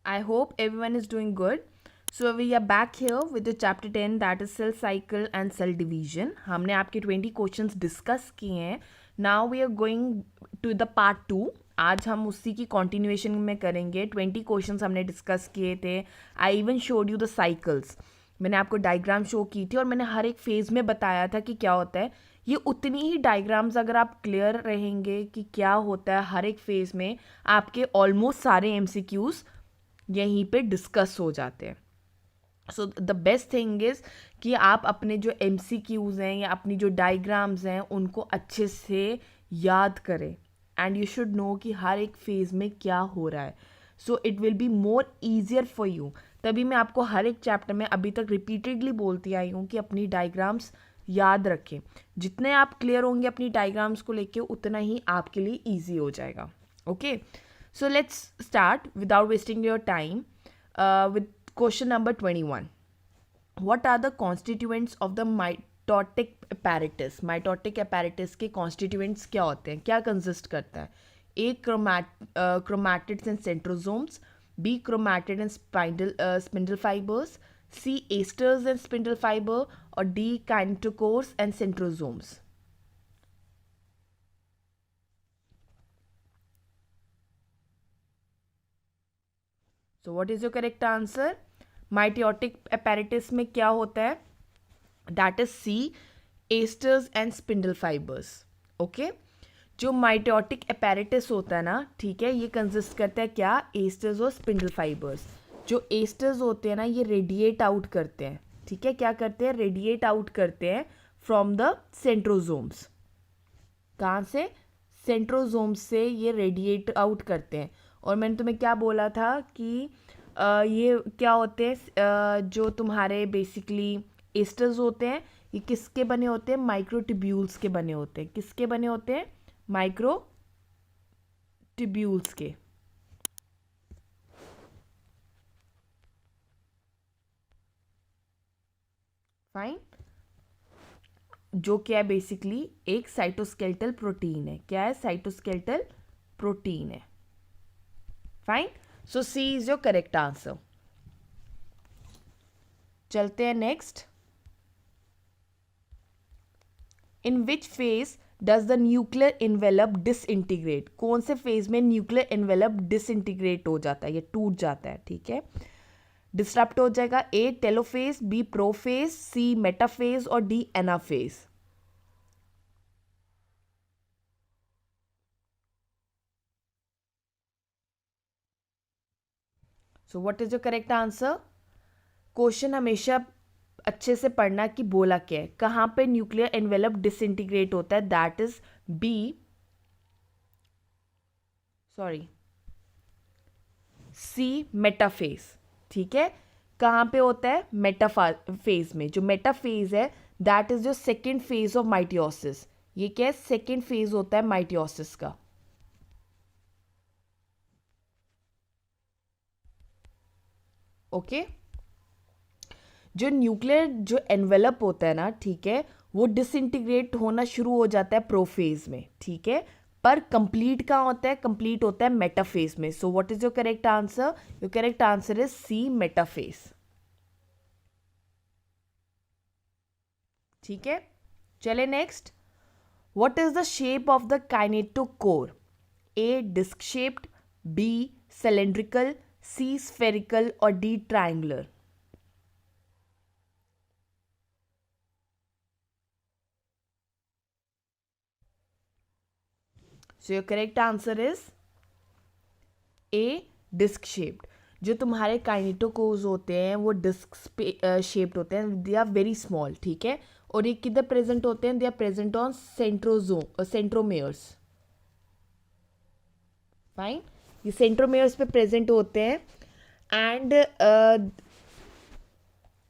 I hope everyone is doing good. So we are back here with the chapter 10 that is cell cycle and cell division. हमने आपके 20 questions discuss किए हैं. Now we are going to the part 2. आज हम उसी की continuation में करेंगे. 20 क्वेश्चंस हमने डिस्कस किए थे. I even showed you the cycles. मैंने आपको डायग्राम शो की थी और मैंने हर एक फेज़ में बताया था कि क्या होता है. ये उतनी ही डायग्राम्स अगर आप क्लियर रहेंगे कि क्या होता है हर एक फेज़ में, आपके ऑलमोस्ट सारे एमसीक्यूज़ यहीं पे डिस्कस हो जाते हैं. So the best thing is कि आप अपने जो MCQs हैं या अपनी जो डायग्राम्स हैं उनको अच्छे से याद करें. एंड यू शुड नो कि हर एक फेज़ में क्या हो रहा है. So it will be more easier for you. तभी मैं आपको हर एक चैप्टर में अभी तक रिपीटेडली बोलती आई हूँ कि अपनी डायग्राम्स याद रखें. जितने आप क्लियर होंगे अपनी डायग्राम्स को लेके उतना ही आपके लिए ईजी हो जाएगा. Okay, so let's start without wasting your time with question number 21. What are the constituents of the mitotic apparatus? Mitotic apparatus के constituents क्या होते हैं, क्या consist करता है? A. Chromatids and centrosomes. B. Chromatid and spindle fibers. C. Esters and spindle fiber. और D. Kinetochores and centrosomes. So what is your correct answer? Mitotic apparatus में क्या होता है? That is C. Esters and spindle fibers. Okay? जो mitotic apparatus होता है ना, ठीक है, ये कंसिस्ट करता है क्या? एस्टर्स और स्पिंडल फाइबर्स. जो एस्टर्स होते हैं ना, ये रेडिएट आउट करते हैं. ठीक है, क्या करते हैं? रेडिएट आउट करते हैं फ्रॉम द सेंट्रोजोम्स. कहाँ से? सेंट्रोजोम्स से ये रेडिएट आउट करते हैं. और मैंने तुम्हें क्या बोला था कि ये क्या होते हैं, जो तुम्हारे बेसिकली एस्टर्स होते हैं, ये किसके बने होते हैं? माइक्रोट्यूब्यूल्स के बने होते हैं. किसके बने होते हैं? माइक्रोट्यूब्यूल्स के. फाइन. जो क्या है? बेसिकली एक साइटोस्केलेटल प्रोटीन है. क्या है? साइटोस्केलेटल प्रोटीन है. Fine. So C is your correct answer. चलते हैं next. In which phase does the nuclear envelope disintegrate? कौन से फेज में न्यूक्लियर एनवेलप डिसइंटीग्रेट हो जाता है, ये टूट जाता है? ठीक है, डिस्टर्ब हो जाएगा. ए. टेलोफेज. बी. प्रोफेज. सी. मेटाफेज. और D. Anaphase. So what is your correct answer? Question हमेशा अच्छे से पढ़ना कि बोला क्या है, कहाँ पे न्यूक्लियर एनवेलप डिसइंटीग्रेट होता है. That is B. Sorry, C. Metaphase. ठीक है, कहाँ पे होता है? मेटाफेज में. जो मेटाफेज है दैट इज जो सेकेंड फेज ऑफ माइटोसिस. ये क्या है? सेकेंड फेज होता है माइटोसिस का. ओके, जो न्यूक्लियर जो एनवेलप होता है ना, ठीक है, वो डिसइंटीग्रेट होना शुरू हो जाता है प्रोफेज में. ठीक है, पर कंप्लीट कहाँ होता है? कंप्लीट होता है मेटाफेज में. So what is your correct answer? Your correct answer is C. Metaphase. ठीक है, चले next. What is the shape of the kinetochore? A. Disc shaped. B. Cylindrical. C. Spherical. और D. Triangular. So your correct answer is A. Disc shaped. जो तुम्हारे kinetochores होते हैं वो disc shaped होते हैं. They are very small. ठीक है, और ये किधर प्रेजेंट होते हैं? They are present on centromeres. Fine, ये सेंट्रोमेयर्स पे प्रेजेंट होते हैं. एंड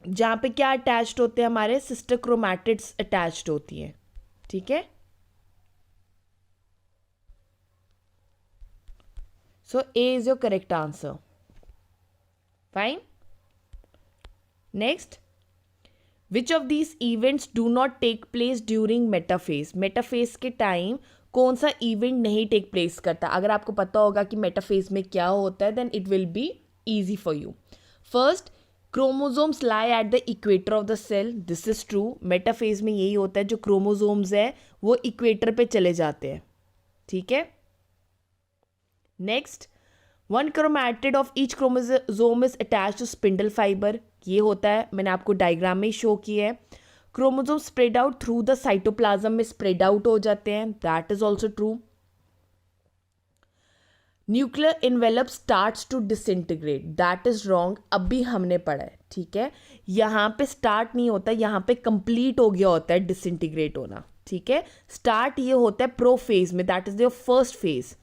जहाँ पे क्या अटैच्ड होते हैं? हमारे सिस्टर क्रोमैटिड्स अटैच्ड होती हैं. ठीक है, so A is your correct answer. Fine. Next, which of these events do not take place during metaphase? Metaphase के टाइम कौन सा इवेंट नहीं टेक प्लेस करता? अगर आपको पता होगा कि मेटाफेज में क्या होता है then it will be easy for you. First, chromosomes lie at the equator of the cell. This is true. Metaphase में यही होता है, जो क्रोमोसोम्स है वो इक्वेटर पे चले जाते हैं. ठीक है. Next, one chromatid of each chromosome is attach to spindle fibre. ये होता है, मैंने आपको डायग्राम में शो किया है. Chromosome spread out through the cytoplasm में स्प्रेड आउट हो जाते हैं. That is also true. Nuclear envelope starts to disintegrate. That is wrong. अभी हमने पढ़ा है. ठीक है. यहाँ पे स्टार्ट नहीं होता, यहाँ पे कंप्लीट हो गया होता है डिसइंटीग्रेट होना. ठीक है. स्टार्ट ये होता है प्रो फेज में, that is your first phase.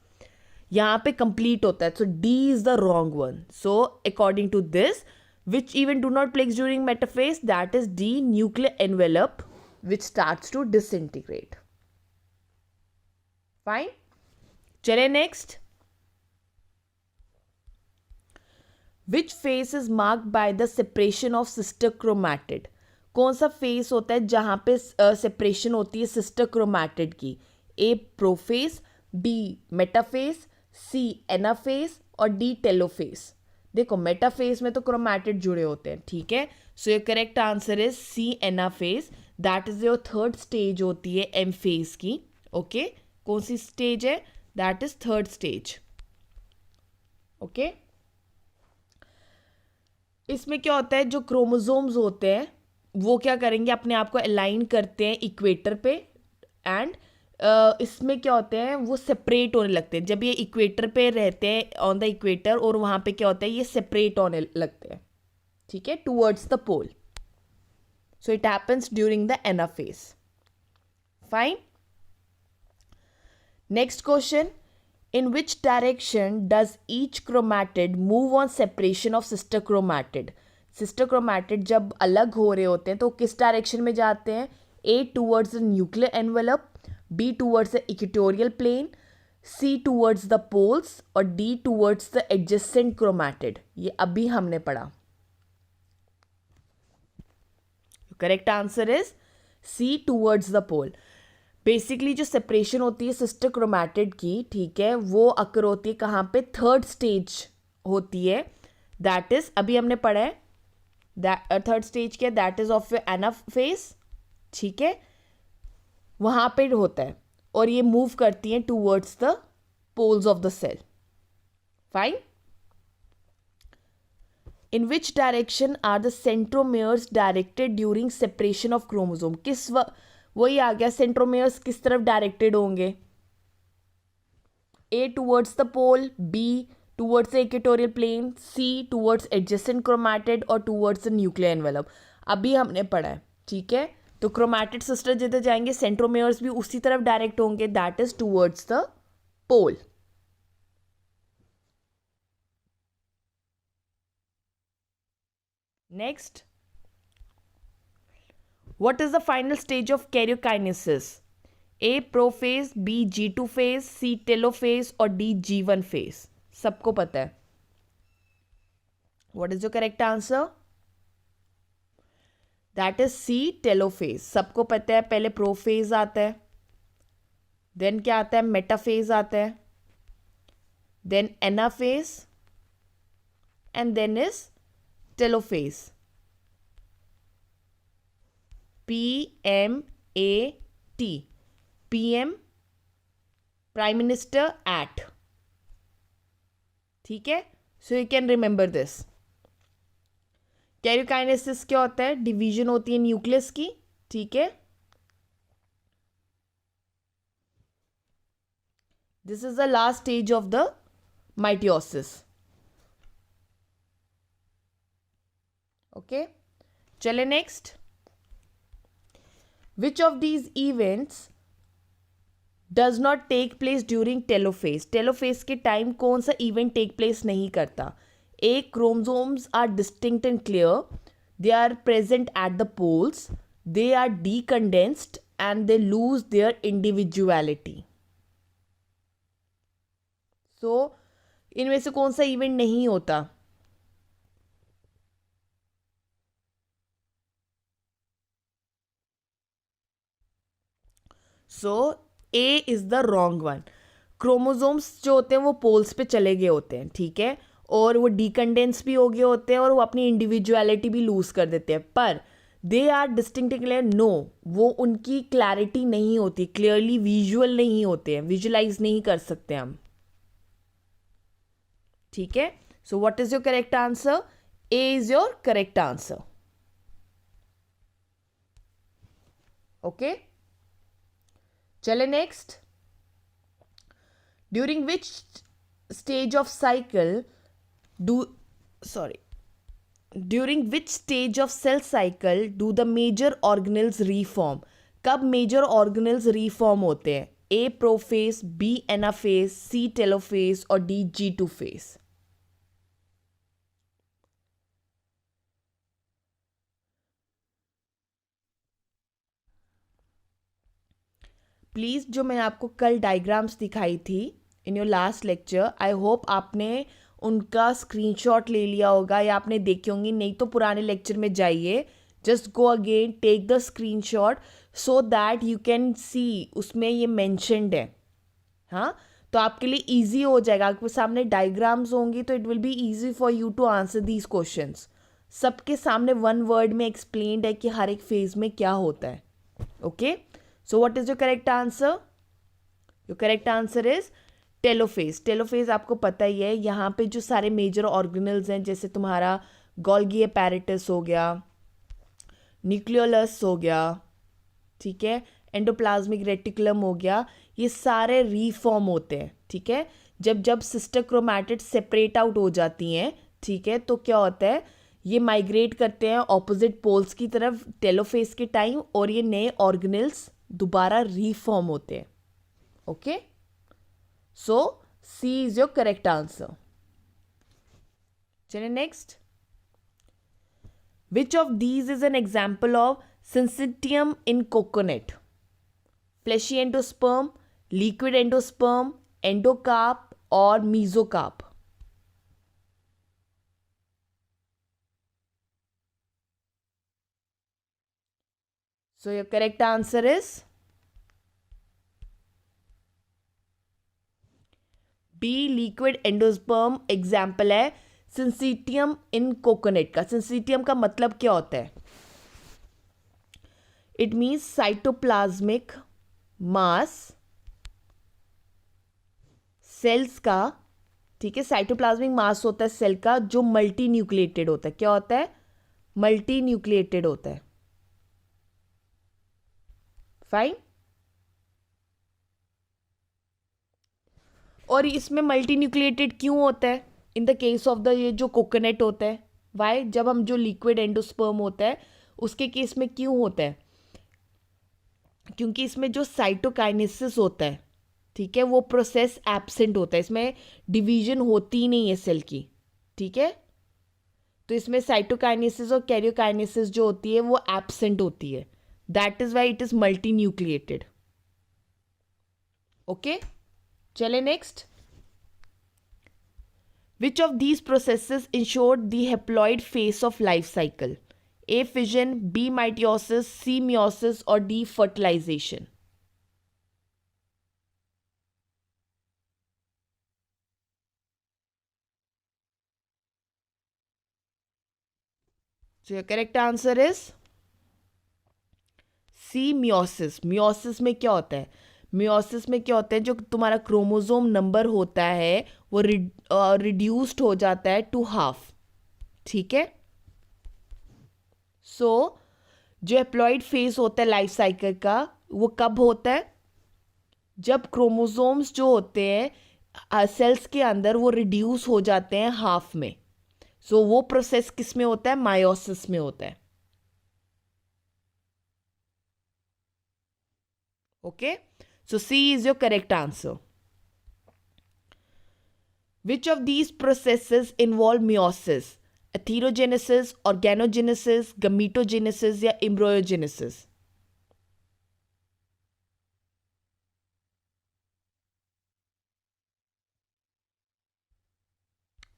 यहाँ पे कंप्लीट होता है. So D is the wrong one. So according to this, which even do not place during metaphase, that is D, nuclear envelope which starts to disintegrate. Fine. चले next. Which phase is marked by the separation of sister chromatid. कौन सा face होता है जहाँ पे separation होती है sister chromatid की? ए प्रोफेस, बी मेटाफेस, सी एनाफेस और डी टेलोफेस. देखो मेटाफेस में तो क्रोमैटिड जुड़े होते हैं. ठीक है. So your correct answer is C anaphase. That is your third stage होती है एम फेस की. ओके. कौन सी स्टेज है? That is third stage. Okay. इसमें क्या होता है, जो क्रोमोसोम्स होते हैं वो क्या करेंगे, अपने आप को अलाइन करते हैं इक्वेटर पे. एंड इसमें क्या होते हैं, वो सेपरेट होने लगते हैं. जब ये इक्वेटर पे रहते हैं, ऑन द इक्वेटर, और वहाँ पे क्या होता है, ये सेपरेट होने लगते हैं. ठीक है. Towards the pole. So it happens during the anaphase. Fine. Next question. In which direction does each chromatid move on separation of sister chromatid? Sister chromatid जब अलग हो रहे होते हैं तो किस डायरेक्शन में जाते हैं? A towards the nuclear envelope, B towards the equatorial plane, C towards the poles और D towards the adjacent chromatid. ये अभी हमने पढ़ा. Correct answer is C towards the pole. Basically जो सेपरेशन होती है सिस्टर क्रोमैटिड की, ठीक है, वो अकर होती है कहाँ पे? थर्ड स्टेज होती है. दैट इज, अभी हमने पढ़ा है, थर्ड स्टेज क्या है? That is of anaphase. ठीक है. वहाँ पे होता है और ये मूव करती हैं towards the poles of the cell. Fine. In which direction are the centromeres directed during separation of chromosome? वही आ गया, सेंट्रोमेयर्स किस तरफ डायरेक्टेड होंगे? A towards the pole, B towards the equatorial plane, C towards adjacent chromatid और towards the nuclear envelope. अभी हमने पढ़ा है. ठीक है. तो क्रोमैटिड सिस्टर जिधर जाएंगे, सेंट्रोमेयर्स भी उसी तरफ डायरेक्ट होंगे. That is towards the pole. Next. What is the final stage of karyokinesis? A prophase, B G2 phase, C telophase और D G1 phase. सबको पता है. What is your correct answer? That is C telophase. सबको पता है. पहले prophase आता है, देन क्या आता है? मेटाफेज आता है, then anaphase and then is telophase. PMAT. PM prime minister at. ठीक है. So you can remember this. Karyokinesis क्या होता है? डिवीजन होती है न्यूक्लियस की. ठीक है. This is the last stage of the mitosis. Okay. चले next. Which of these events does not take place during telophase? Telophase के टाइम कौन सा इवेंट टेक प्लेस नहीं करता? A. Chromosomes are distinct and clear. They are present at the poles. They are decondensed and they lose their individuality. So, इनमें से कौन सा event नहीं होता? So A is the wrong one. Chromosomes जो होते हैं वो पोल्स पे चले गए होते हैं. ठीक है. और वो डीकंडेंस भी हो गए होते हैं और वो अपनी इंडिविजुअलिटी भी लूज कर देते हैं, पर they are distinct clear, no, वो उनकी क्लैरिटी नहीं होती, क्लियरली विजुअल नहीं होते हैं, विजुअलाइज नहीं कर सकते हम. ठीक है, so what is your correct answer? A is your correct answer. Okay, चले next. During which stage of cycle during which stage of cell cycle do the major organelles reform? कब major organelles reform होते हैं? A prophase, B anaphase, C telophase और D G2 phase. Please, जो मैंने आपको कल diagrams दिखाई थी in your last lecture, I hope आपने उनका स्क्रीनशॉट ले लिया होगा या आपने देखी होंगी, नहीं तो पुराने लेक्चर में जाइए, just go again, take the screenshot so that you can see उसमें ये मैंशनड है. हाँ, तो आपके लिए ईजी हो जाएगा, आपके सामने डायग्राम्स होंगी तो it will be easy for you to answer these questions. सबके सामने वन वर्ड में एक्सप्लेन्ड है कि हर एक फेज में क्या होता है. Okay, so what is your correct answer? Your correct answer is telophase. Telophase आपको पता ही है, यहाँ पे जो सारे मेजर ऑर्गेनल्स हैं, जैसे तुम्हारा गोल्गी एपैरेटस हो गया, न्यूक्लियोलस हो गया, ठीक है, एंडोप्लाज्मिक रेटिकुलम हो गया, ये सारे रीफॉर्म होते हैं. ठीक है, जब जब सिस्टर क्रोमैटिड सेपरेट आउट हो जाती हैं, ठीक है, तो क्या होता है, ये माइग्रेट करते हैं ऑपोजिट पोल्स की तरफ टेलोफेज के टाइम, और ये नए ऑर्गेनल्स दोबारा रीफॉर्म होते हैं. Okay, so C is your correct answer. चलिए next. Which of these is an example of syncytium in coconut? Fleshy endosperm, liquid endosperm, endocarp or mesocarp? So your correct answer is B, liquid endosperm example है syncytium in coconut का. syncytium का मतलब क्या होता है? It means cytoplasmic mass sales का. ठीक है, साइटोप्लाज्मिक मास होता है सेल का जो मल्टी न्यूक्लिएटेड होता है. क्या होता है? मल्टी न्यूक्लिएटेड होता है. फाइन. और इसमें मल्टी न्यूक्लिएटेड क्यों होता है in the case of the ये जो कोकोनट होता है? वाई? जब हम जो लिक्विड एंडोस्पर्म होता है उसके केस में क्यों होता है? क्योंकि इसमें जो साइटोकाइनेसिस होता है, ठीक है, वो प्रोसेस एब्सेंट होता है, इसमें डिवीजन होती ही नहीं है सेल की. ठीक है, तो इसमें साइटोकाइनेसिस और कैरियोकाइनेसिस जो होती है वो एब्सेंट होती है. That is why it is multinucleated. Okay, चले next. Which of these processes ensure the haploid phase of life cycle? A, fission, B, meiosis, C, meiosis और D, fertilization. So your correct answer is C, meiosis. meiosis में क्या होता है? meiosis में क्या होता है, जो तुम्हारा क्रोमोसोम नंबर होता है वो रिड्यूस्ड हो जाता है टू हाफ. ठीक है, सो जो एप्लॉइड फेज होता है लाइफ साइकिल का वो कब होता है? जब क्रोमोसोम्स जो होते हैं सेल्स के अंदर वो रिड्यूस हो जाते हैं हाफ में. सो वो प्रोसेस किस में होता है? मायोसिस में होता है. Okay, so C is your correct answer. Which of these processes involve meiosis? Atherogenesis, organogenesis, gametogenesis या एम्ब्रियोजेनेसिस?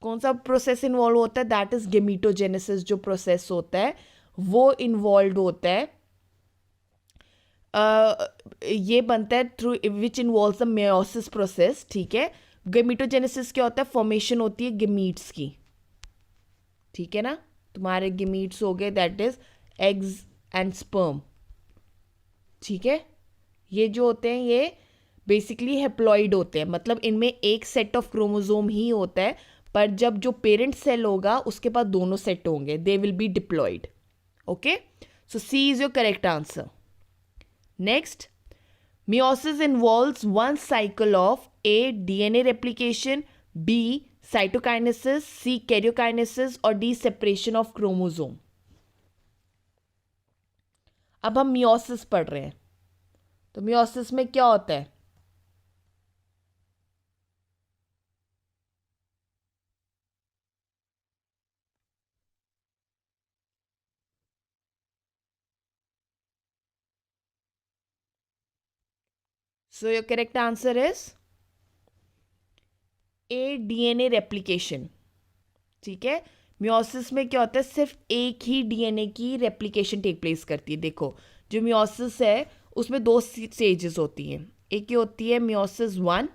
कौन सा प्रोसेस इन्वॉल्व होता है? That is gametogenesis. जो प्रोसेस होता है वो इन्वॉल्व होता है, ये बनता है through which involve the meiosis process. ठीक है, गेमीटोजेनेसिस क्या होता है? फॉर्मेशन होती है गेमीट्स की, ठीक है ना। तुम्हारे गेमीट्स हो गए, that is eggs and sperm, ठीक है। ये जो होते हैं ये बेसिकली हेप्लॉइड होते हैं, मतलब इनमें एक सेट ऑफ क्रोमोसोम ही होता है, पर जब जो पेरेंट सेल होगा उसके पास दोनों सेट होंगे, they will be diploid. Okay, so C is your correct answer. Next, meiosis involves one cycle of A. DNA replication, B. cytokinesis, C. karyokinesis और D. separation of chromosome। अब हम meiosis पढ़ रहे हैं, तो meiosis में क्या होता है? So your correct answer is A. DNA replication, ठीक है। मियोसिस में क्या होता है? सिर्फ एक ही डीएनए की रेप्लिकेशन टेक प्लेस करती है। देखो, जो मियोसिस है उसमें दो स्टेजेस होती हैं, एक ये होती है मियोसिस 1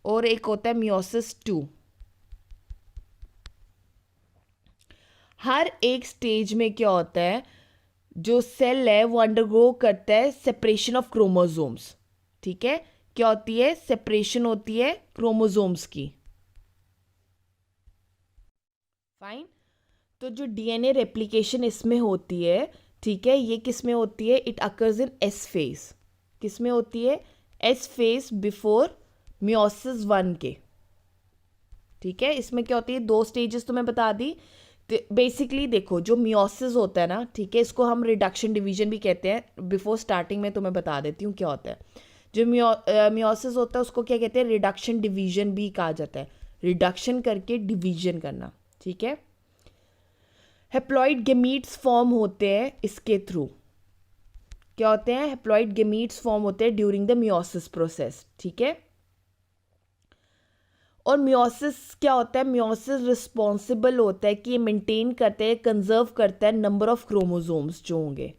और एक होता है मियोसिस 2। हर एक स्टेज में क्या होता है, जो सेल है वो अंडरगो करता है सेपरेशन ऑफ क्रोमोसोम्स, ठीक है। क्या होती है? सेपरेशन होती है क्रोमोसोम्स की। फाइन। तो जो डीएनए रेप्लिकेशन इसमें होती है, ठीक है, ये किस में होती है? It occurs in S phase. किस में होती है? एस फेज बिफोर मियोसिस 1 के, ठीक है। इसमें क्या होती है? दो स्टेजेस तो मैं बता दी। बेसिकली देखो, जो मियोसिस होता है ना, ठीक है, इसको हम रिडक्शन डिवीजन भी कहते हैं। बिफोर स्टार्टिंग में तो मैं बता देती हूँ क्या होता है। जो मियोसिस होता है उसको क्या कहते हैं? रिडक्शन डिवीजन भी कहा जाता है, रिडक्शन करके डिवीजन करना, ठीक है। हेप्लॉइड गेमीट्स फॉर्म होते हैं इसके थ्रू। क्या होते हैं? हेप्लॉइड गेमीट्स फॉर्म होते हैं ड्यूरिंग द मियोसिस प्रोसेस, ठीक है। और मियोसिस क्या होता है? मियोसिस रिस्पॉन्सिबल होता है कि ये मेंटेन करता है, कंजर्व करता है नंबर ऑफ क्रोमोसोम्स जो होंगे,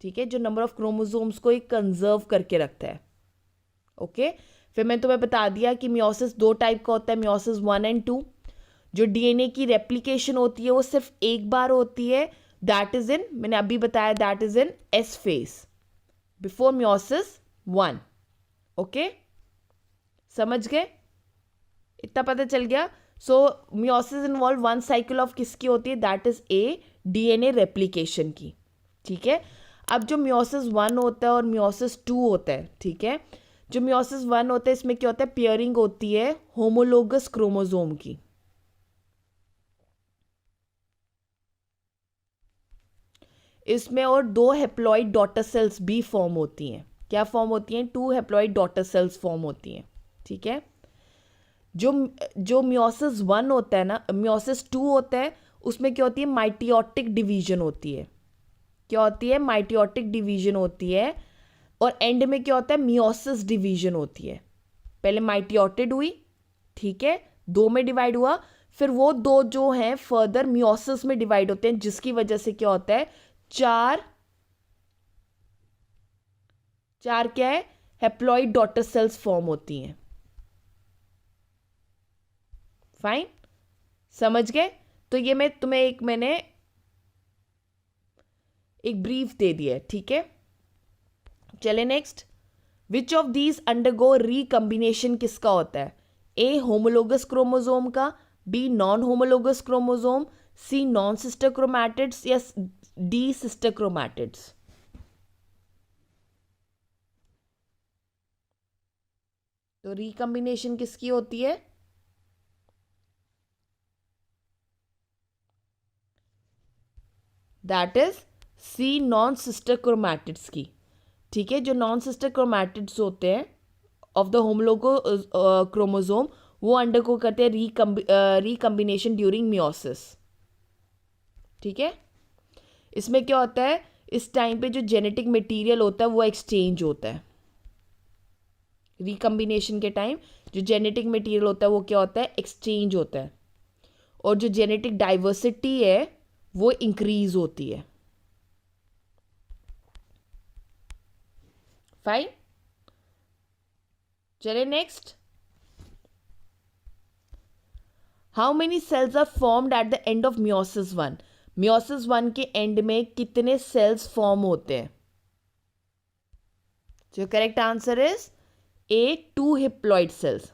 ठीक है, जो नंबर ऑफ क्रोमोसोम्स को ये कंजर्व करके रखता है। ओके, फिर मैं तुम्हें बता दिया कि मियोसिस दो टाइप का होता है, मियोसिस 1 एंड 2। जो डीएनए की रेप्लिकेशन होती है वो सिर्फ एक बार होती है, दैट इज इन, मैंने अभी बताया, that is in S phase before meiosis 1। Okay, समझ गए? इतना पता चल गया। So meiosis involve one cycle of किसकी होती है? That is a DNA replication की, ठीक है। अब जो मियोसिस 1 होता है और मियोसिस 2 होता है, ठीक है, जो मियोसिस 1 होता है इसमें क्या होता है? पेयरिंग होती है होमोलोगस क्रोमोसोम की। इसमें और दो हेप्लॉइड डॉटर सेल्स भी फॉर्म होती हैं। क्या फॉर्म होती हैं? 2 हेप्लॉइड डॉटर सेल्स फॉर्म होती हैं, ठीक है। जो जो मियोसिस 1 होता है ना, मियोसिस 2 होता है, उसमें क्या होती है? माइटियोटिक डिवीजन होती है। क्या होती है? माइटियोटिक डिवीजन होती है। और एंड में क्या होता है? मियोसिस डिवीजन होती है। पहले माइटियोटिड हुई, ठीक है, दो में डिवाइड हुआ, फिर वो दो जो हैं फर्दर मियोसिस में डिवाइड होते हैं, जिसकी वजह से क्या होता है? चार चार क्या है? हेप्लॉइड डॉटर सेल्स फॉर्म होती हैं। फाइन, समझ गए? तो ये मैं तुम्हें मैंने एक ब्रीफ दे दिया है, ठीक है। चले next, which of these undergo recombination किसका होता है? ए होमोलोगस क्रोमोसोम का, B non homologous chromosome, C non sister chromatids या डी सिस्टर क्रोमैटिड्स। तो रिकम्बिनेशन किसकी होती है? That is C non sister chromatids की, ठीक है। जो नॉन सिस्टर क्रोमैटिड्स होते हैं ऑफ द होमोलोगो क्रोमोसोम, वो अंडरगो करते हैं रिकम्बिनेशन ड्यूरिंग मियोसिस, ठीक है। इसमें क्या होता है? इस टाइम पे जो जेनेटिक मटेरियल होता है वो एक्सचेंज होता है। रिकम्बिनेशन के टाइम जो जेनेटिक मटेरियल होता है वो क्या होता है? एक्सचेंज होता है। और जो जेनेटिक डाइवर्सिटी है वो इंक्रीज होती है। फाइन, चले next. How many cells are formed at the end of meiosis one. Meiosis one के एंड में कितने सेल्स फॉर्म होते हैं? जो correct answer is A, 2 haploid cells.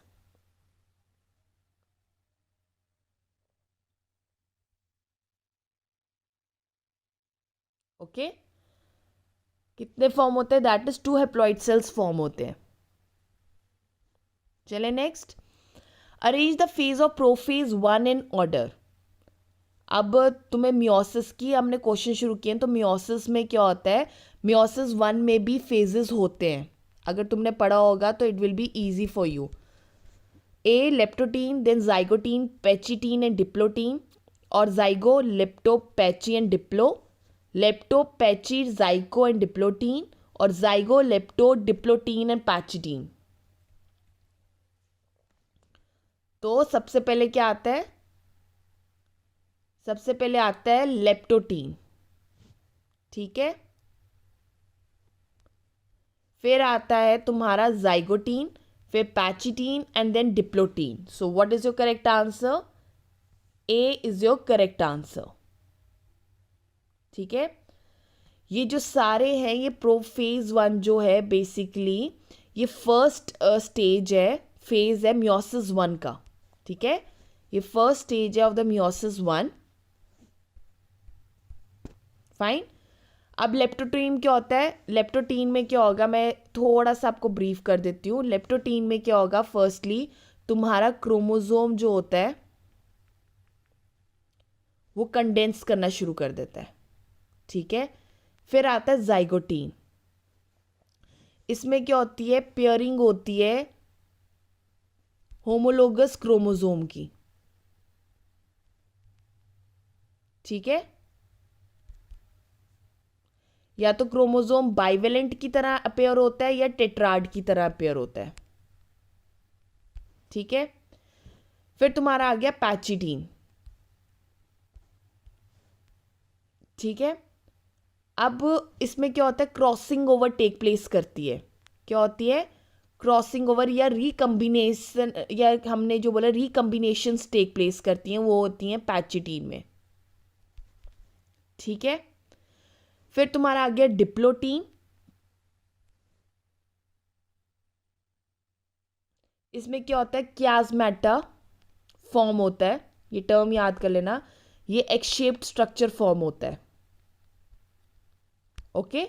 Okay, कितने फॉर्म होते हैं? That is 2 haploid cells form होते हैं. चले next. Arrange the phase of prophase one in order. अब तुम्हें मियोसिस की हमने क्वेश्चन शुरू किए हैं, तो मियोसिस में क्या होता है? मियोसिस वन में भी फेजेस होते हैं. अगर तुमने पढ़ा होगा तो it will be easy for you. A leptotene, then zygotene, pachytene and diplotene, और zygo, lepto, pachy and diplo, lepto, pachy, zygo and diplotene, और zygo, lepto, diplotene and pachytene. तो सबसे पहले क्या आता है? सबसे पहले आता है लेप्टोटीन. ठीक है, फिर आता है तुम्हारा जाइगोटीन, फिर pachytene and then diplotene. So what is your correct answer? A is your correct answer. ठीक है, ये जो सारे हैं ये प्रोफेज वन जो है बेसिकली ये फर्स्ट स्टेज है, फेज है मियोसिस वन का. ठीक है, ये फर्स्ट स्टेज है of the meiosis one. Fine. अब लेप्टोटीन क्या होता है? लेप्टोटीन में क्या होगा, मैं थोड़ा सा आपको ब्रीफ कर देती हूँ. लेप्टोटीन में क्या होगा? फर्स्टली तुम्हारा क्रोमोसोम जो होता है वो कंडेंस करना शुरू कर देता है. ठीक है, फिर आता है जाइगोटीन. इसमें क्या होती है? पेयरिंग होती है होमोलोगस क्रोमोसोम की. ठीक है, या तो क्रोमोसोम बाइवेलेंट की तरह अपेयर होता है या टेट्राड की तरह अपेयर होता है. ठीक है, फिर तुम्हारा आ गया पैचिटीन. ठीक है, अब इसमें क्या होता है? क्रॉसिंग ओवर टेक प्लेस करती है. क्या होती है? क्रॉसिंग ओवर या रिकम्बिनेशन, या हमने जो बोला रिकम्बिनेशन टेक प्लेस करती हैं, वो होती हैं पैचिटीन में. ठीक है, फिर तुम्हारा आ गया डिप्लोटीन. इसमें क्या होता है? क्याज्मेटा फॉर्म होता है. ये टर्म याद कर लेना, ये एक्स शेप्ड स्ट्रक्चर फॉर्म होता है. ओके,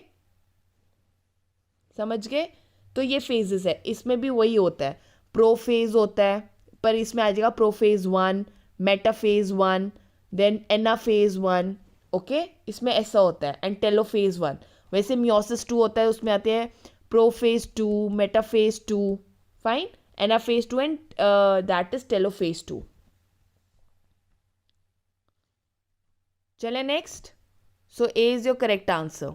समझ गए? तो ये फेजेस है, इसमें भी वही होता है. प्रोफेज होता है, पर इसमें आ जाएगा prophase one, metaphase one, then anaphase one. Okay, इसमें ऐसा होता है. And telophase one. वैसे मियोसिस टू होता है, उसमें आते हैं prophase two, metaphase two. Fine. Anaphase two and that is telophase two. चले next. So A is your correct answer.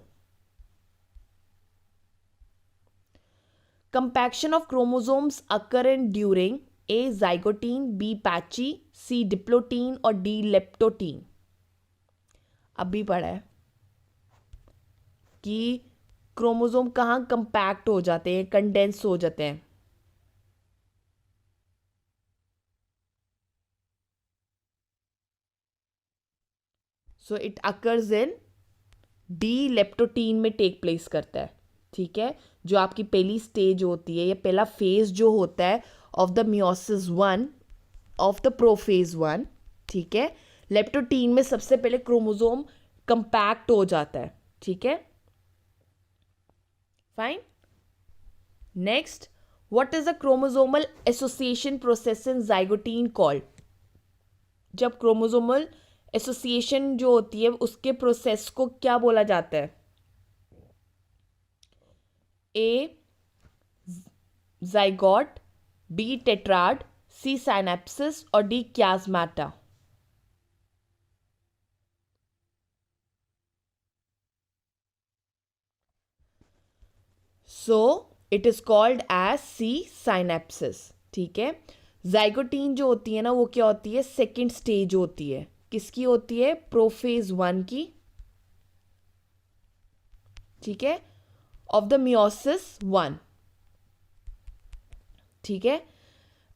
Compaction of chromosomes occur in during A. Zygote, B. Patchy, C. Diplotin और D. Leptotin. अभी पढ़ा है कि chromosome कहाँ compact हो जाते हैं, कंडेंस हो जाते हैं. So it occurs in D leptotene में टेक प्लेस करता है. ठीक है, जो आपकी पहली स्टेज होती है या पहला फेज जो होता है of the meiosis one, of the prophase one. ठीक है, लेप्टोटीन में सबसे पहले क्रोमोसोम कंपैक्ट हो जाता है. ठीक है, fine. Next, what is the chromosomal association process in zygotene called? जब क्रोमोसोमल एसोसिएशन जो होती है उसके प्रोसेस को क्या बोला जाता है? A zygote, B tetrad, C synapsis और D chiasmata. So it is called as C synapsis. ठीक है, जाइगोटीन जो होती है ना वो क्या होती है? सेकेंड स्टेज होती है. किसकी होती है? प्रोफेज वन की. ठीक है, ऑफ द मियोसिस वन. ठीक है।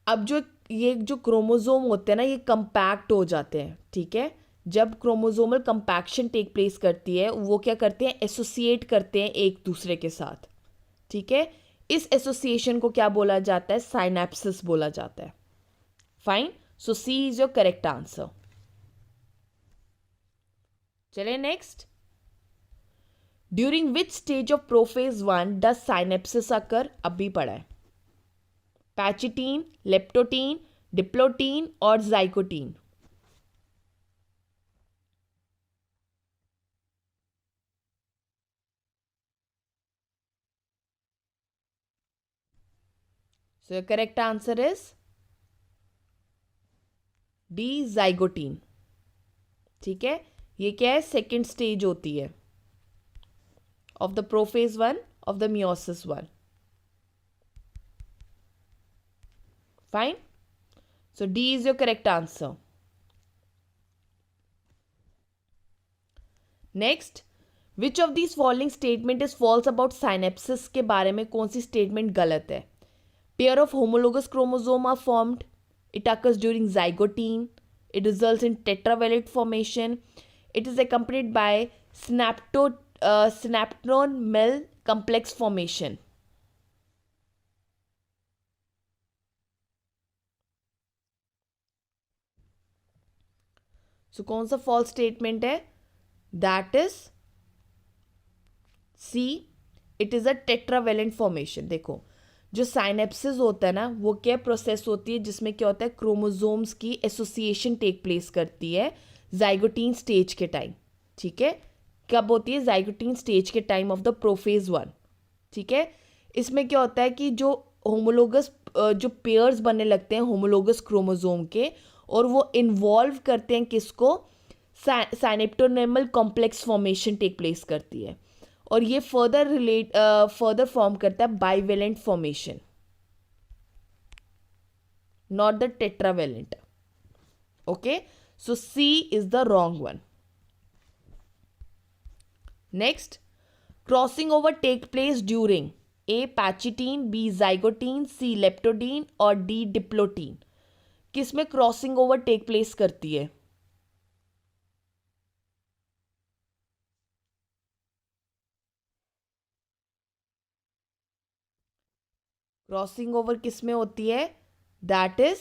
अब ये जो क्रोमोसोम होते हैं ना, ये कंपैक्ट हो जाते हैं, ठीक है। जब क्रोमोसोमल कंपैक्शन टेक प्लेस करती है, वो क्या करते हैं, एसोसिएट करते हैं एक दूसरे के साथ, ठीक है। इस एसोसिएशन को क्या बोला जाता है, साइनेप्सिस बोला जाता है। Fine, so C is your correct answer. चलिए next, during which stage of prophase 1 does synapsis occur, अभी पढ़ा है, पैचिटीन, लेप्टोटीन, डिप्लोटीन और zygotene. So your correct answer is D, zygotene, ठीक है। ये क्या है, सेकेंड स्टेज होती है of the prophase 1 of the meiosis 1। Fine, so D is your correct answer. Next, which of this following statement is false about synapsis, के बारे में कौन सी स्टेटमेंट गलत है। Pair of homologous chromosome are formed, it occurs during zygotine, it results in tetravalent formation, it is accompanied by synaptone mel complex formation. So कौन सा false statement है, that is C, it is a tetravalent formation. देखो, जो synapsis होता है ना, वो क्या प्रोसेस होती है जिसमें क्या होता है, क्रोमोसोम्स की एसोसिएशन टेक प्लेस करती है जाइगोटीन स्टेज के टाइम, ठीक है। कब होती है, जाइगोटीन स्टेज के टाइम ऑफ द प्रोफेज 1, ठीक है। इसमें क्या होता है कि जो होमोलोगस जो पेयर्स बनने लगते हैं होमोलोगस क्रोमोसोम के, और वो इन्वॉल्व करते हैं किसको, synaptonemal complex formation take place करती है, और ये फर्दर फॉर्म करता है bivalent formation, not the tetravalent. Okay, so C is the wrong one. Next, crossing over take place during A pachytene, B zygotene, C leptotene और D diplotene. किसमें crossing over take place करती है, crossing over किसमें होती है, that is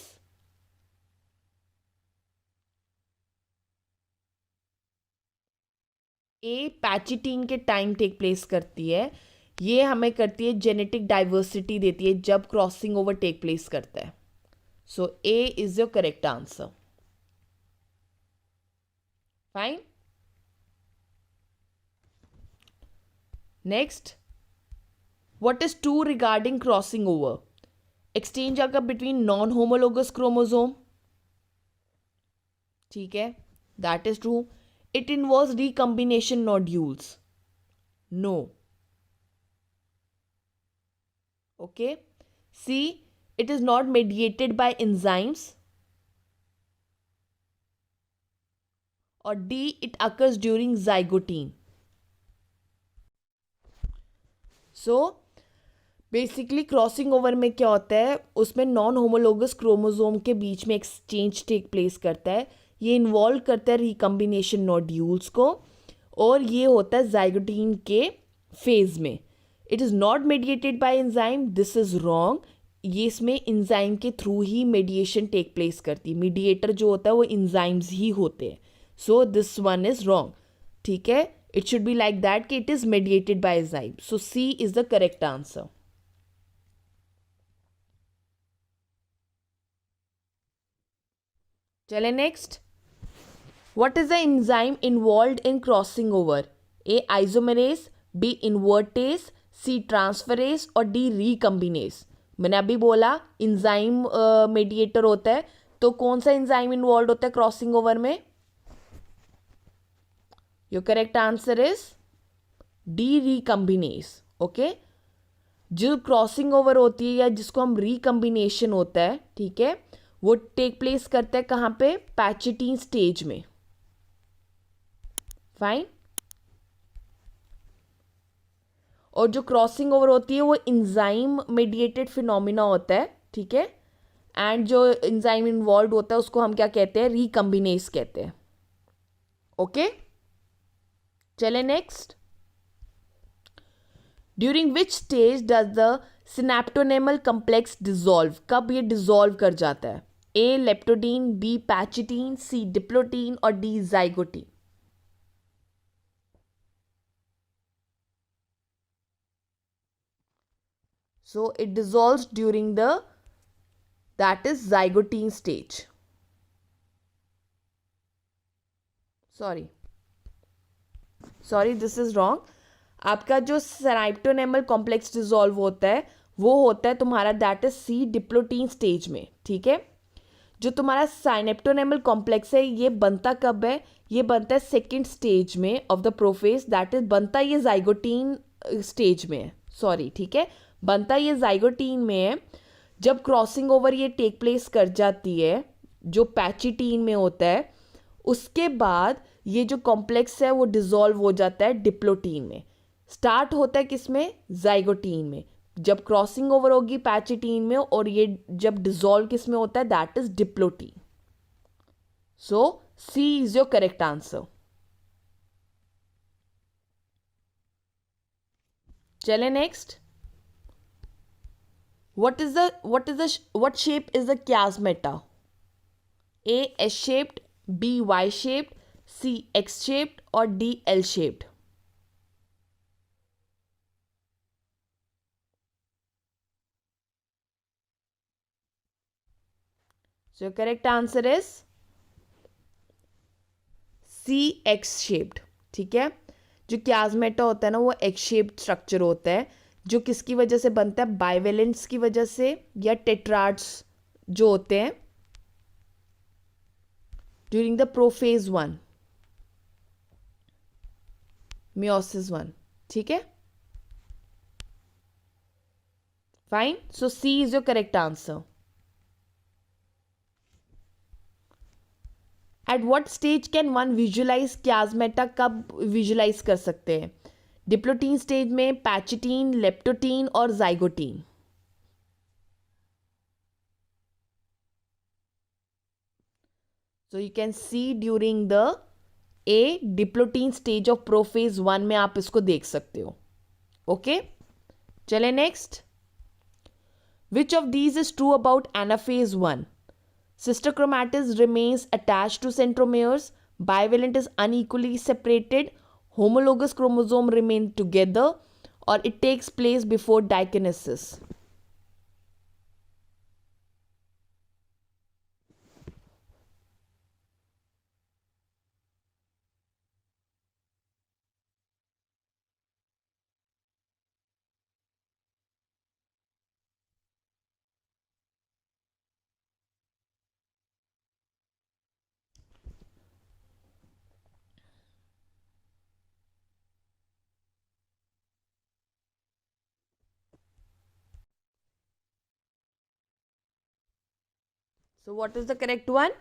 A pachytene के time take place करती है। ये हमें करती है, जेनेटिक डाइवर्सिटी देती है जब क्रॉसिंग ओवर टेक प्लेस करता है। So A is your correct answer. Fine, next, what is true regarding crossing over, exchange occur between non homologous chromosome, ठीक है, that is true. It involves recombination nodules, no. Okay, C, it is not mediated by enzymes, or D, it occurs during zygotine. So basically crossing over में क्या होता है, उसमें non homologous chromosome के बीच में exchange take place करता है। ये इन्वॉल्व करता है रिकम्बिनेशन नोड्यूल्स को, और ये होता है जाइगोटीन के फेज में। It is not mediated by enzyme, this is wrong. ये इसमें एंजाइम के थ्रू ही मेडिएशन टेक प्लेस करती है। मीडिएटर जो होता है वो एंजाइम्स ही होते हैं। So this one is wrong, ठीक है। It should be like that कि it is mediated by enzyme. So C is the correct answer. चले next, what is the enzyme involved in crossing over, A isomerase, B invertase, C transferase और D recombinase. मैंने अभी बोला enzyme mediator होता है, तो कौन सा एंजाइम इन्वॉल्व होता है क्रॉसिंग ओवर में, your correct answer is D रिकम्बिनेज। Okay, जो क्रॉसिंग ओवर होती है या जिसको हम रिकम्बिनेशन होता है, ठीक है, वो टेक प्लेस करता है कहाँ पे, पैचिटीन स्टेज में। फाइन, और जो क्रॉसिंग ओवर होती है वो एंजाइम मेडिएटेड फिनोमिना होता है, ठीक है, एंड जो एंजाइम इन्वॉल्व होता है उसको हम क्या कहते हैं, रिकम्बिनेज कहते हैं. ओके, चले next. During which stage does the synaptonemal complex dissolve, कब ये डिजॉल्व कर जाता है? ए लेप्टोडीन, बी पैचिटीन, सी डिप्लोटीन और D zygotene. So it dissolves during the, that is zygotine stage. Sorry, this is wrong. आपका जो सिनाप्टोनेमल कॉम्प्लेक्स डिजॉल्व होता है वो होता है तुम्हारा, that is C diplotene stage में. ठीक है, जो तुम्हारा साइनेप्टोनेमल कॉम्प्लेक्स है ये बनता कब है? ये बनता है सेकेंड स्टेज में of the prophase, that is बनता ये जाइगोटीन स्टेज में है. सॉरी, ठीक है, बनता ये जाइगोटीन में है. जब क्रॉसिंग ओवर ये टेक प्लेस कर जाती है जो पैचिटीन में होता है, उसके बाद ये जो कॉम्प्लेक्स है वो डिजॉल्व हो जाता है डिप्लोटीन में. स्टार्ट होता है किसमें? जाइगोटीन में. जब क्रॉसिंग ओवर होगी पैचिटीन में, और ये जब डिजॉल्व किसमें होता है, that is diplotene. So C is your correct answer. चले next. what shape is the chiasmata? A S shaped, B Y shaped, C X shaped or D L shaped? So your correct answer is C X shaped. ठीक है, जो chiasmata होता है ना वो X shaped structure होता है, जो किसकी वजह से बनता है? बाइवेलेंट्स की वजह से या टेट्राड्स जो होते हैं ड्यूरिंग द प्रोफेज 1, मियोसिस 1. ठीक है, fine. So C is your correct answer. At what stage can one visualize chiasmata? कब विजुअलाइज कर सकते हैं? डिप्लोटीन स्टेज में, पैचिटीन, लेप्टोटीन और zygotene. So you can see during the A diplotene stage of prophase 1 में आप इसको देख सकते हो. ओके, चले next. Which of these is true about anaphase 1? Sister chromatids remains attached to centromeres, bivalent is unequally separated, homologous chromosome remain together, or it takes place before dikinesis. So what is the correct one?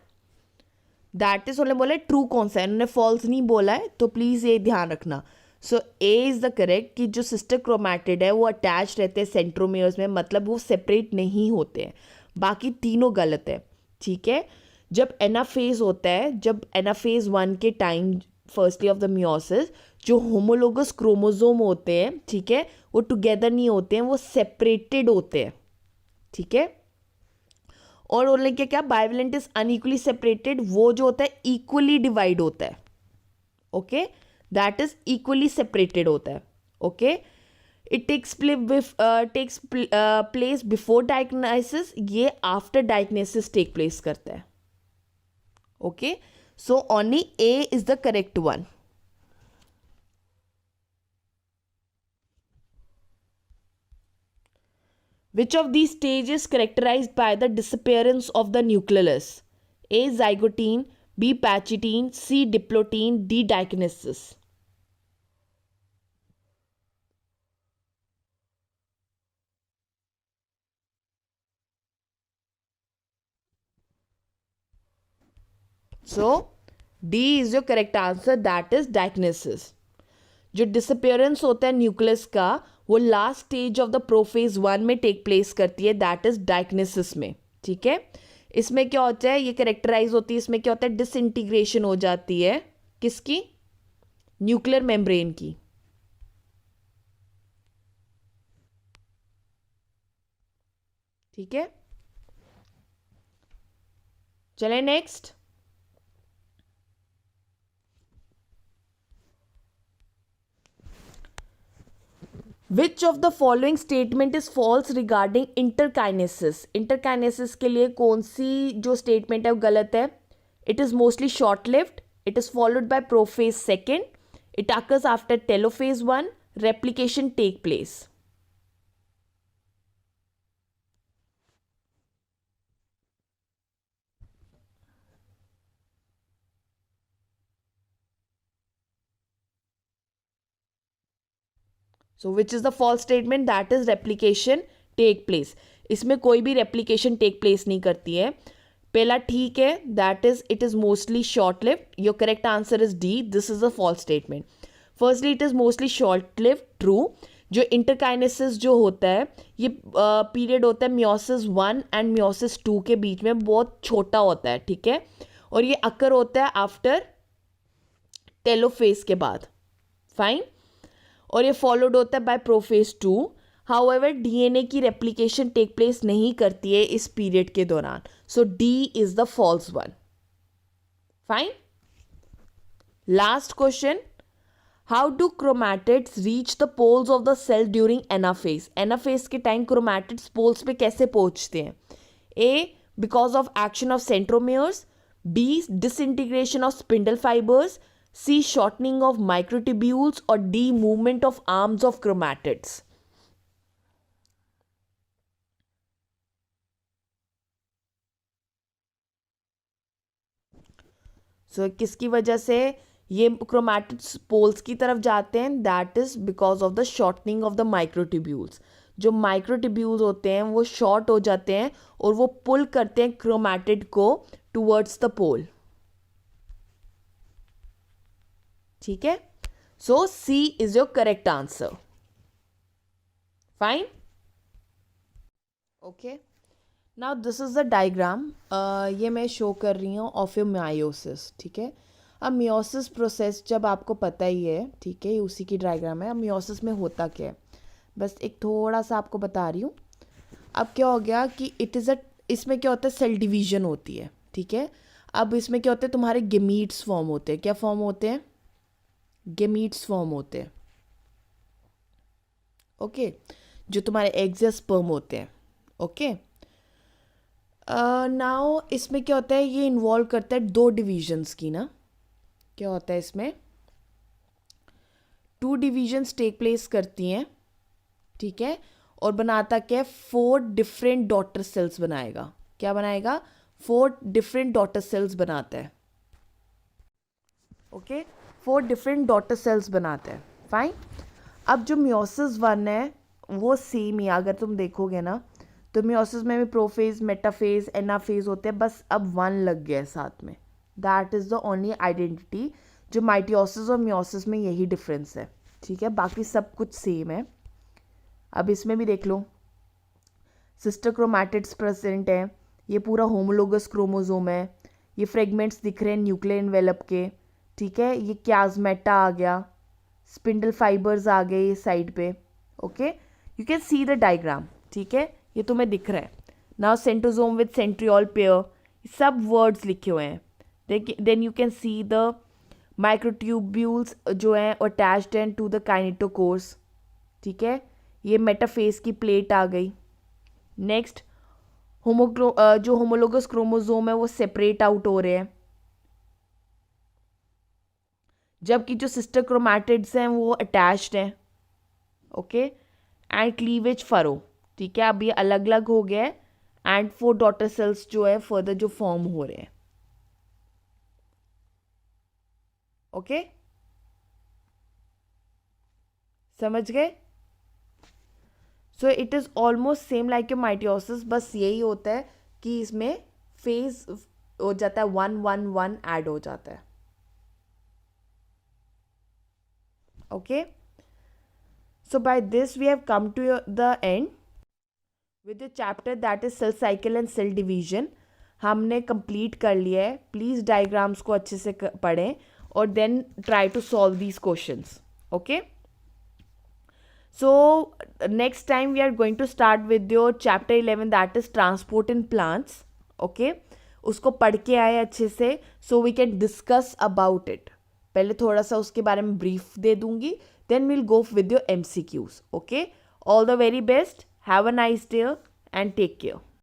That is उन्होंने बोला true कौन सा है, उन्होंने false नहीं बोला है, तो प्लीज़ ये ध्यान रखना. सो ए इज़ द करेक्ट कि जो सिस्टर क्रोमैटिड है वो अटैच रहते हैं सेंट्रोमियर्स में, मतलब वो सेपरेट नहीं होते हैं. बाकी तीनों गलत है. ठीक है, जब एनाफेज होता है, जब एनाफेज 1 के time firstly of the meiosis, जो होमोलोगस क्रोमोजोम होते हैं, ठीक है, वो टुगेदर नहीं होते हैं, वो सेपरेटेड होते हैं. ठीक है, और बोलने के क्या, बाइवेलेंट इज अनइक्वली सेपरेटेड, वो जो होता है इक्वली डिवाइड होता है. Okay, that is equally separated होता है. Okay, it takes place before diagnosis, ये आफ्टर डायग्नोसिस टेक प्लेस करता है. Okay, so only A is the correct one. Which of these stages characterized by the disappearance of the nucleus? A. Zygotine, B. Pachytene, C. Diplotene, D. Dikinesis. So, D is your correct answer, that is dikinesis. जो disappearance होता है nucleus का वो last stage of the prophase 1 में take place करती है, that is डायग्नेसिस में, ठीक है। इसमें क्या होता है, ये कैरेक्टराइज होती है, इसमें क्या होता है, डिसइंटीग्रेशन हो जाती है किसकी, न्यूक्लियर मेम्ब्रेन की, ठीक है। चले next. Which of the following statement is false regarding interkinesis, interkinesis के लिए कौन सी जो स्टेटमेंट है वो गलत है। It is mostly short lived, it is followed by prophase second, it occurs after telophase 1, replication take place. So which is the false statement, that is replication take place. इसमें कोई भी रेप्लिकेशन टेक प्लेस नहीं करती है। पहला ठीक है, that is it is mostly short lived, your correct answer is D, this is a false statement. Firstly it is mostly short lived, true. जो इंटरकाइनेसिस जो होता है ये पीरियड होता है मियोसिस 1 एंड मियोसिस 2 के बीच में, बहुत छोटा होता है, ठीक है। और ये अकर होता है आफ्टर टेलोफेज के बाद, फाइन। और ये फॉलोड होता है बाय प्रोफेज 2। हाउएवर डीएनए की रेप्लिकेशन टेक प्लेस नहीं करती है इस पीरियड के दौरान, so D is the false one, fine. Last question, how do chromatids reach the poles of the cell during anaphase, anaphase के टाइम क्रोमैटिड्स पोल्स पे कैसे पहुंचते हैं। A, because of action of centromeres, B, disintegration of spindle fibres, C, shortening of microtubules, और D, movement of arms of chromatids. किसकी वजह से ये क्रोमैटिड्स पोल्स की तरफ जाते हैं, that is because of the shortening of the microtubules. जो माइक्रोट्यूब्यूल्स होते हैं वो शॉर्ट हो जाते हैं और वो पुल करते हैं क्रोमैटिड को टूवर्ड्स द पोल, ठीक है। So C is your correct answer, fine, okay. Now this is the diagram, ये मैं शो कर रही हूँ ऑफ योर मायोसिस, ठीक है। अब मियोसिस प्रोसेस जब आपको पता ही है, ठीक है, ये उसी की डायग्राम है। अब मियोसिस में होता क्या है, बस एक थोड़ा सा आपको बता रही हूँ। अब क्या हो गया कि इट इज़ अ, इसमें क्या होता है, सेल डिवीजन होती है, ठीक है। अब इसमें क्या होता है, तुम्हारे गेमीट्स फॉर्म होते हैं, क्या फॉर्म होते हैं, गेमीट्स फॉर्म होते हैं, ओके, जो तुम्हारे एग्स या स्पर्म होते हैं, ओके। नाउ इसमें क्या होता है, ये इन्वॉल्व करता है दो डिविजन्स की ना, क्या होता है इसमें, टू डिविजन्स टेक प्लेस करती हैं, ठीक है। और बनाता क्या है, 4 डिफरेंट डॉटर सेल्स बनाएगा, क्या बनाएगा, 4 डिफरेंट डॉटर सेल्स बनाता है, ओके, 4 डिफरेंट डॉटर सेल्स बनाता है, फाइन। अब जो मियोसिस 1 है वो सेम ही, अगर तुम देखोगे ना तो मियोसिस में भी प्रोफेज, मेटाफेज, एनाफेज होते हैं, बस अब 1 लग गया है साथ में, that is the only identity. जो माइटियोसिस और मियोसिस में यही डिफरेंस है, ठीक है, बाकी सब कुछ सेम है। अब इसमें भी देख लो, सिस्टर क्रोमैटिड्स प्रेजेंट है, ये पूरा होमोलोगस क्रोमोसोम है, ये फ्रेगमेंट्स दिख रहे हैं न्यूक्लियर एनवेलप के, ठीक है। ये क्याजमेटा आ गया, स्पिंडल फाइबर्स आ गए ये साइड पे, okay, you can see the diagram, ठीक है, ये तुम्हें दिख रहा है। Now centrosome with centriole pair, सब वर्ड्स लिखे हुए हैं। Then you can see the microtubules जो हैं अटैच्ड हैं टू द काइनेटोकोर्स, ठीक है। ये मेटाफेज की प्लेट आ गई। नेक्स्ट जो होमोलोगस क्रोमोसोम है वो सेपरेट आउट हो रहे हैं, जबकि जो सिस्टर क्रोमैटिड्स हैं वो अटैच्ड हैं, ओके। एंड क्लीवेज फरो, ठीक है, अब ये अलग अलग हो गया है एंड 4 डॉटर सेल्स जो है फर्दर जो फॉर्म हो रहे हैं, ओके, समझ गए। So it is almost same like your mitosis, बस यही होता है कि इसमें फेज हो जाता है 1 1 1 ऐड हो जाता है, okay. So by this we have come to the end with the chapter that is cell cycle and cell division. हमने complete कर लिया है. Please diagrams को अच्छे से पढ़ें और then try to solve these questions. Okay? So next time we are going to start with your chapter 11 that is transport in plants. Okay? उसको पढ़ के आए अच्छे से so we can discuss about it. पहले थोड़ा सा उसके बारे में brief दे दूंगी. Then we'll go with your MCQs. Okay? All the very best. Have a nice day and take care.